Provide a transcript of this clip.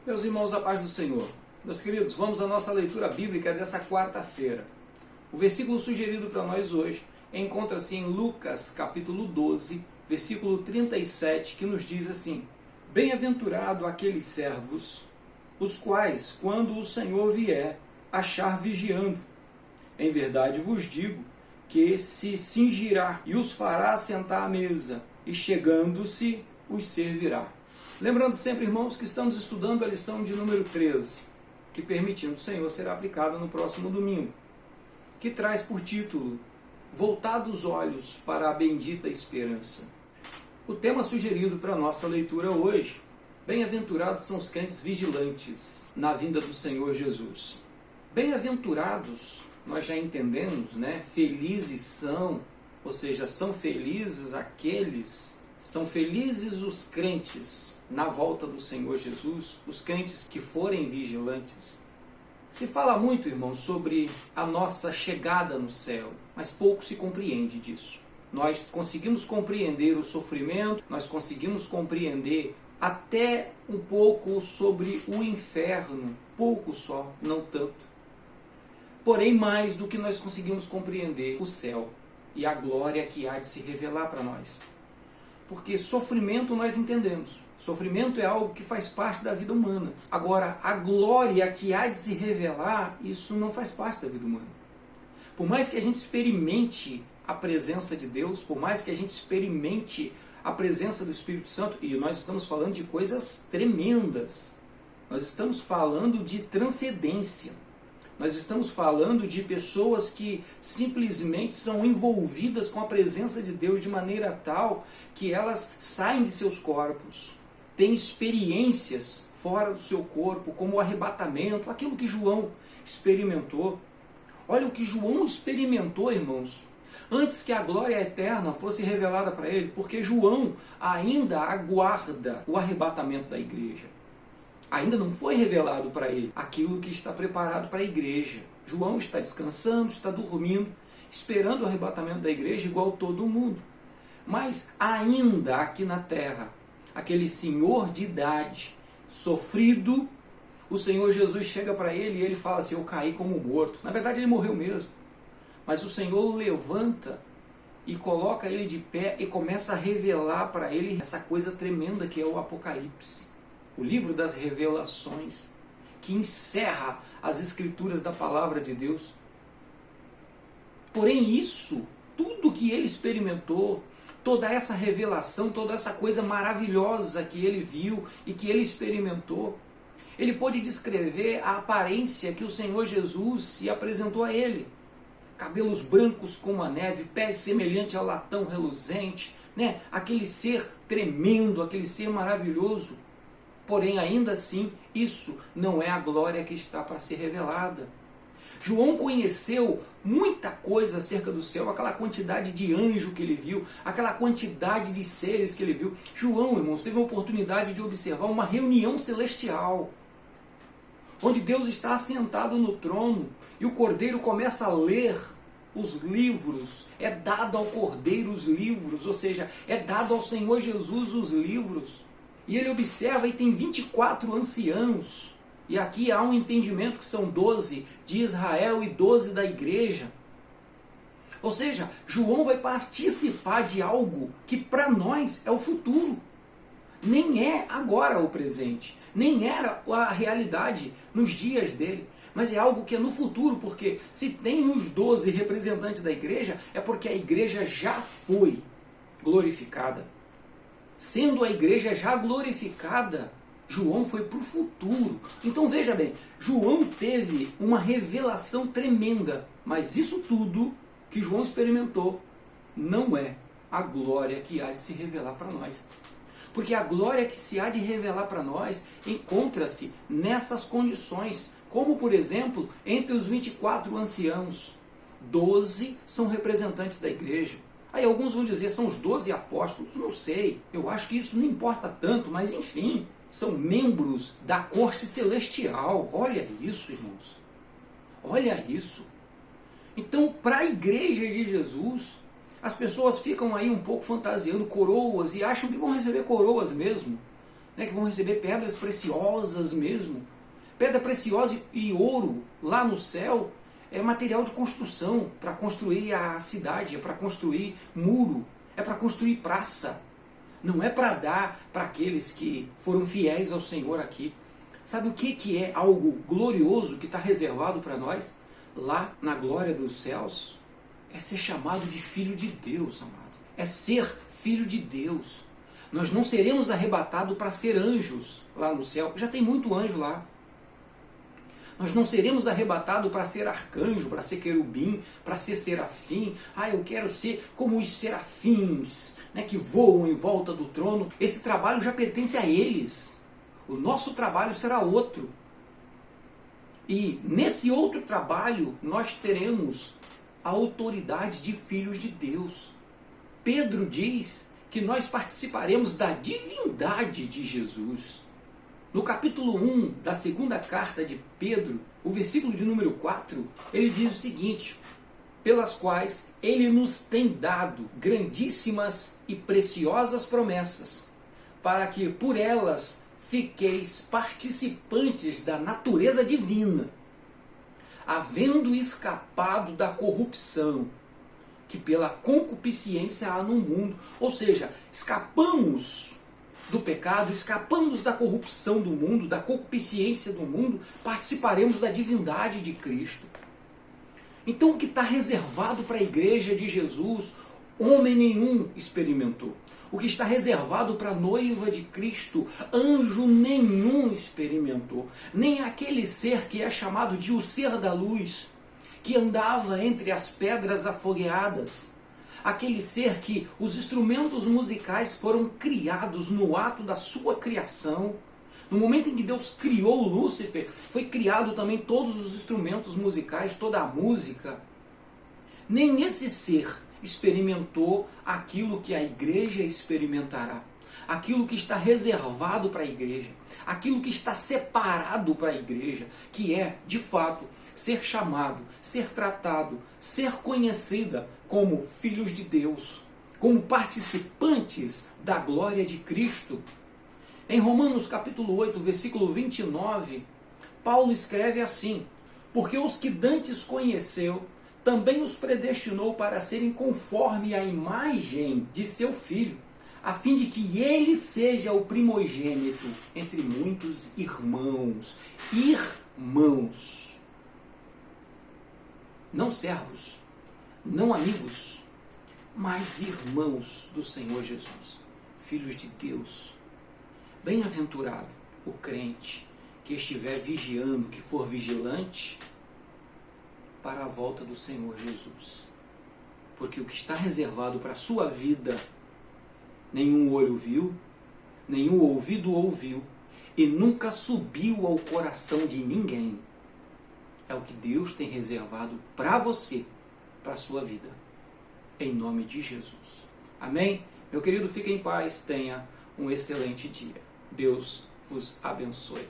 Meus irmãos, a paz do Senhor. Meus queridos, vamos à nossa leitura bíblica dessa quarta-feira. O versículo sugerido para nós hoje encontra-se em Lucas, capítulo 12, versículo 37, que nos diz assim: Bem-aventurado aqueles servos, os quais, quando o Senhor vier, achar vigiando. Em verdade vos digo que se cingirá e os fará sentar à mesa, e chegando-se, os servirá. Lembrando sempre, irmãos, que estamos estudando a lição de número 13, que, permitindo o Senhor, será aplicada no próximo domingo, que traz por título Voltados os olhos para a bendita esperança. O tema sugerido para a nossa leitura hoje: Bem-aventurados são os crentes vigilantes na vinda do Senhor Jesus. Bem-aventurados, nós já entendemos, né? Felizes são, ou seja, são felizes os crentes na volta do Senhor Jesus, os crentes que forem vigilantes. Se fala muito, irmãos, sobre a nossa chegada no céu, mas pouco se compreende disso. Nós conseguimos compreender o sofrimento, nós conseguimos compreender até um pouco sobre o inferno, pouco só, não tanto. Porém, mais do que nós conseguimos compreender o céu e a glória que há de se revelar para nós. Porque sofrimento nós entendemos. Sofrimento é algo que faz parte da vida humana. Agora, a glória que há de se revelar, isso não faz parte da vida humana. Por mais que a gente experimente a presença de Deus, por mais que a gente experimente a presença do Espírito Santo, e nós estamos falando de coisas tremendas, nós estamos falando de transcendência, nós estamos falando de pessoas que simplesmente são envolvidas com a presença de Deus de maneira tal que elas saem de seus corpos, têm experiências fora do seu corpo, como o arrebatamento, aquilo que João experimentou. Olha o que João experimentou, irmãos, antes que a glória eterna fosse revelada para ele, porque João ainda aguarda o arrebatamento da igreja. Ainda não foi revelado para ele aquilo que está preparado para a igreja. João está descansando, está dormindo, esperando o arrebatamento da igreja igual todo mundo. Mas ainda aqui na terra, aquele senhor de idade, sofrido, o Senhor Jesus chega para ele e ele fala assim: eu caí como morto. Na verdade ele morreu mesmo. Mas o Senhor o levanta e coloca ele de pé e começa a revelar para ele essa coisa tremenda que é o Apocalipse. O livro das revelações, que encerra as escrituras da palavra de Deus. Porém isso, tudo que ele experimentou, toda essa revelação, toda essa coisa maravilhosa que ele viu e que ele experimentou, ele pôde descrever a aparência que o Senhor Jesus se apresentou a ele. Cabelos brancos como a neve, pés semelhantes ao latão reluzente, né? Aquele ser tremendo, aquele ser maravilhoso. Porém, ainda assim, isso não é a glória que está para ser revelada. João conheceu muita coisa acerca do céu, aquela quantidade de anjo que ele viu, aquela quantidade de seres que ele viu. João, irmãos, teve a oportunidade de observar uma reunião celestial, onde Deus está assentado no trono e o Cordeiro começa a ler os livros. É dado ao Cordeiro os livros, ou seja, é dado ao Senhor Jesus os livros. E ele observa e tem 24 anciãos. E aqui há um entendimento que são 12 de Israel e 12 da igreja. Ou seja, João vai participar de algo que para nós é o futuro. Nem é agora o presente. Nem era a realidade nos dias dele. Mas é algo que é no futuro, porque se tem os 12 representantes da igreja, é porque a igreja já foi glorificada. Sendo a igreja já glorificada, João foi para o futuro. Então veja bem, João teve uma revelação tremenda, mas isso tudo que João experimentou não é a glória que há de se revelar para nós. Porque a glória que se há de revelar para nós encontra-se nessas condições, como por exemplo, entre os 24 anciãos, 12 são representantes da igreja. Aí alguns vão dizer, são os 12 apóstolos, não sei, eu acho que isso não importa tanto, mas enfim, são membros da corte celestial. Olha isso, irmãos, olha isso. Então, para a igreja de Jesus, as pessoas ficam aí um pouco fantasiando coroas e acham que vão receber coroas mesmo. né, que vão receber pedras preciosas mesmo. Pedra preciosa e ouro lá no céu é material de construção para construir a cidade, é para construir muro, é para construir praça. Não é para dar para aqueles que foram fiéis ao Senhor aqui. Sabe o que é algo glorioso que está reservado para nós? Lá na glória dos céus, é ser chamado de filho de Deus, amado. É ser filho de Deus. Nós não seremos arrebatados para ser anjos lá no céu. Já tem muito anjo lá. Nós não seremos arrebatados para ser arcanjo, para ser querubim, para ser serafim. Ah, eu quero ser como os serafins, né, que voam em volta do trono. Esse trabalho já pertence a eles. O nosso trabalho será outro. E nesse outro trabalho nós teremos a autoridade de filhos de Deus. Pedro diz que nós participaremos da divindade de Jesus. No capítulo 1 da segunda carta de Pedro, o versículo de número 4, ele diz o seguinte: pelas quais ele nos tem dado grandíssimas e preciosas promessas, para que por elas fiqueis participantes da natureza divina, havendo escapado da corrupção que pela concupiscência há no mundo. Ou seja, escapamos do pecado, escapamos da corrupção do mundo, da concupiscência do mundo, participaremos da divindade de Cristo. Então o que está reservado para a igreja de Jesus, homem nenhum experimentou. O que está reservado para a noiva de Cristo, anjo nenhum experimentou. Nem aquele ser que é chamado de o ser da luz, que andava entre as pedras afogueadas. Aquele ser que os instrumentos musicais foram criados no ato da sua criação. No momento em que Deus criou Lúcifer, foi criado também todos os instrumentos musicais, toda a música. Nem esse ser experimentou aquilo que a igreja experimentará. Aquilo que está reservado para a igreja. Aquilo que está separado para a igreja. Que é, de fato, ser chamado, ser tratado, ser conhecida como filhos de Deus, como participantes da glória de Cristo. Em Romanos capítulo 8, versículo 29, Paulo escreve assim: porque os que dantes conheceu, também os predestinou para serem conforme a imagem de seu Filho, a fim de que ele seja o primogênito entre muitos irmãos. Irmãos. Não servos, não amigos, mas irmãos do Senhor Jesus, filhos de Deus. Bem-aventurado o crente que estiver vigiando, que for vigilante para a volta do Senhor Jesus. Porque o que está reservado para a sua vida, nenhum olho viu, nenhum ouvido ouviu, e nunca subiu ao coração de ninguém. É o que Deus tem reservado para você, para a sua vida. Em nome de Jesus. Amém? Meu querido, fique em paz, tenha um excelente dia. Deus vos abençoe.